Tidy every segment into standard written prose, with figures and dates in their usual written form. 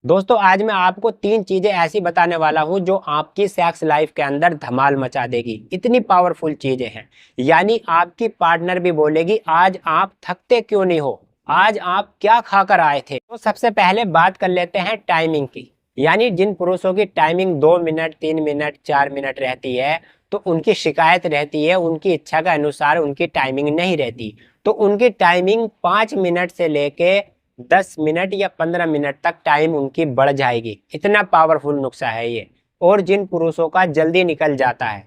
दोस्तों आज मैं आपको 3 चीजें ऐसी बताने वाला हूं जो आपकी सेक्स लाइफ के अंदर धमाल मचा देगी। इतनी पावरफुल चीजें हैं, यानी आपकी पार्टनर भी बोलेगी आज आप थकते क्यों नहीं हो, आज आप क्या खाकर आए थे। तो सबसे पहले बात कर लेते हैं टाइमिंग की। यानी जिन पुरुषों की टाइमिंग 2 मिनट 3 मिनट 4 मिनट रहती है तो उनकी शिकायत रहती है, उनकी इच्छा के अनुसार उनकी टाइमिंग नहीं रहती। तो उनकी टाइमिंग 5 मिनट से लेके 10 मिनट या 15 मिनट तक टाइम उनकी बढ़ जाएगी। इतना पावरफुल नुस्खा है ये। और जिन पुरुषों का जल्दी निकल जाता है,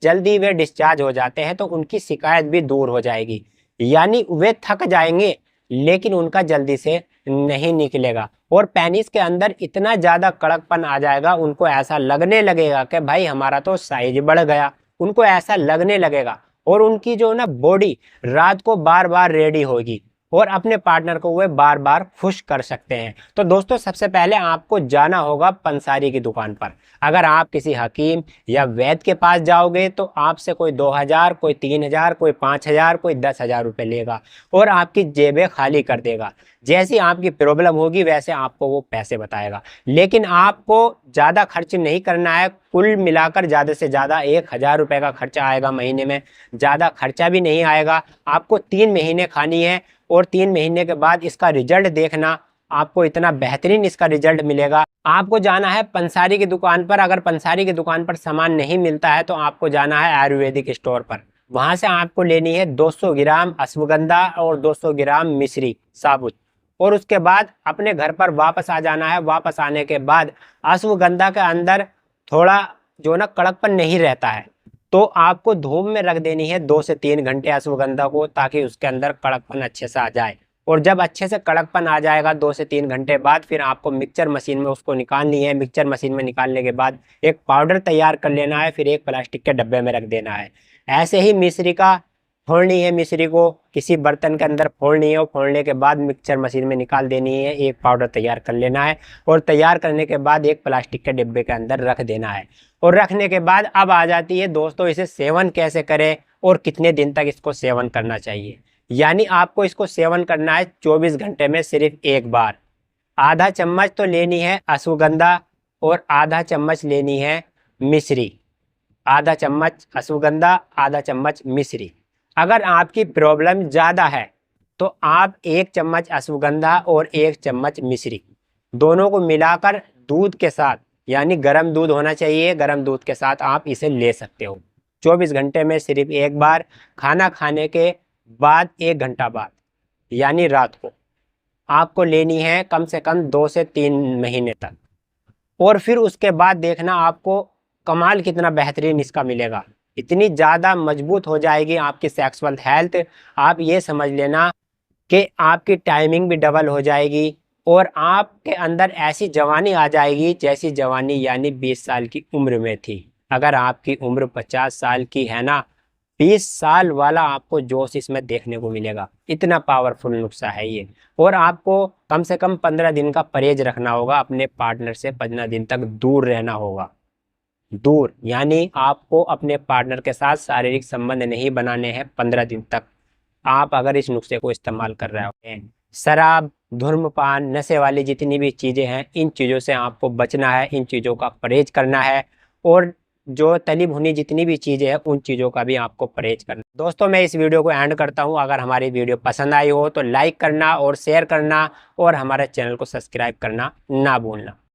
जल्दी वे डिस्चार्ज हो जाते हैं, तो उनकी शिकायत भी दूर हो जाएगी। यानी वे थक जाएंगे लेकिन उनका जल्दी से नहीं निकलेगा। और पेनिस के अंदर इतना ज्यादा कड़कपन आ जाएगा, उनको ऐसा लगने लगेगा कि भाई हमारा तो साइज बढ़ गया। उनको ऐसा लगने लगेगा और उनकी जो ना बॉडी रात को बार बार रेडी होगी और अपने पार्टनर को वे बार बार खुश कर सकते हैं। तो दोस्तों सबसे पहले आपको जाना होगा पंसारी की दुकान पर। अगर आप किसी हकीम या वैद्य के पास जाओगे तो आपसे कोई 2000, कोई 3000, कोई 5000, कोई 10,000 रुपये लेगा और आपकी जेबें खाली कर देगा। जैसी आपकी प्रॉब्लम होगी वैसे आपको वो पैसे बताएगा। लेकिन आपको ज़्यादा खर्च नहीं करना है। कुल मिलाकर ज़्यादा से ज़्यादा 1000 रुपये का खर्चा आएगा महीने में। ज़्यादा खर्चा भी नहीं आएगा। आपको 3 महीने खानी है और 3 महीने के बाद इसका रिजल्ट देखना। आपको इतना बेहतरीन इसका रिजल्ट मिलेगा। आपको जाना है पंसारी की दुकान पर। अगर पंसारी की दुकान पर सामान नहीं मिलता है तो आपको जाना है आयुर्वेदिक स्टोर पर। वहां से आपको लेनी है 200 ग्राम अश्वगंधा और 200 ग्राम मिश्री साबुत। और उसके बाद अपने घर पर वापस आ जाना है। वापस आने के बाद अश्वगंधा के अंदर थोड़ा जो ना कड़कपन नहीं रहता है, तो आपको धूप में रख देनी है 2 से 3 घंटे अश्वगंधा को, ताकि उसके अंदर कड़कपन अच्छे से आ जाए। और जब अच्छे से कड़कपन आ जाएगा 2 से 3 घंटे बाद, फिर आपको मिक्सचर मशीन में उसको निकालनी है। मिक्सचर मशीन में निकालने के बाद एक पाउडर तैयार कर लेना है, फिर एक प्लास्टिक के डब्बे में रख देना है। ऐसे ही मिश्री का फोड़नी है, मिश्री को किसी बर्तन के अंदर फोड़नी है और फोड़ने के बाद मिक्सचर मशीन में निकाल देनी है। एक पाउडर तैयार कर लेना है और तैयार करने के बाद एक प्लास्टिक के डिब्बे के अंदर रख देना है। और रखने के बाद अब आ जाती है दोस्तों इसे सेवन कैसे करें और कितने दिन तक इसको सेवन करना चाहिए। यानी आपको इसको सेवन करना है 24 घंटे में सिर्फ एक बार। आधा चम्मच तो लेनी है अश्वगंधा और आधा चम्मच लेनी है मिश्री। आधा चम्मच अश्वगंधा, आधा चम्मच मिश्री। अगर आपकी प्रॉब्लम ज़्यादा है तो आप 1 चम्मच अश्वगंधा और 1 चम्मच मिश्री दोनों को मिलाकर दूध के साथ, यानी गर्म दूध होना चाहिए, गर्म दूध के साथ आप इसे ले सकते हो। 24 घंटे में सिर्फ एक बार, खाना खाने के बाद 1 घंटा बाद, यानी रात को आपको लेनी है कम से कम 2 से 3 महीने तक। और फिर उसके बाद देखना आपको कमाल कितना बेहतरीन इसका मिलेगा। इतनी ज़्यादा मजबूत हो जाएगी आपकी सेक्सुअल हेल्थ। आप ये समझ लेना कि आपकी टाइमिंग भी डबल हो जाएगी और आपके अंदर ऐसी जवानी आ जाएगी जैसी जवानी यानी 20 साल की उम्र में थी। अगर आपकी उम्र 50 साल की है ना, 20 साल वाला आपको जोश इसमें देखने को मिलेगा। इतना पावरफुल नुस्खा है ये। और आपको कम से कम 15 दिन का परहेज रखना होगा। अपने पार्टनर से 15 दिन तक दूर रहना होगा। दूर यानी आपको अपने पार्टनर के साथ शारीरिक संबंध नहीं बनाने हैं 15 दिन तक। आप अगर इस नुस्खे को इस्तेमाल कर रहे हो, शराब, धूम्रपान, नशे वाली जितनी भी चीज़ें हैं, इन चीज़ों से आपको बचना है, इन चीज़ों का परहेज करना है। और जो तली भुनी जितनी भी चीज़ें हैं उन चीज़ों का भी आपको परहेज करना है। दोस्तों मैं इस वीडियो को एंड करता हूँ। अगर हमारी वीडियो पसंद आई हो तो लाइक करना और शेयर करना और हमारे चैनल को सब्सक्राइब करना ना भूलना।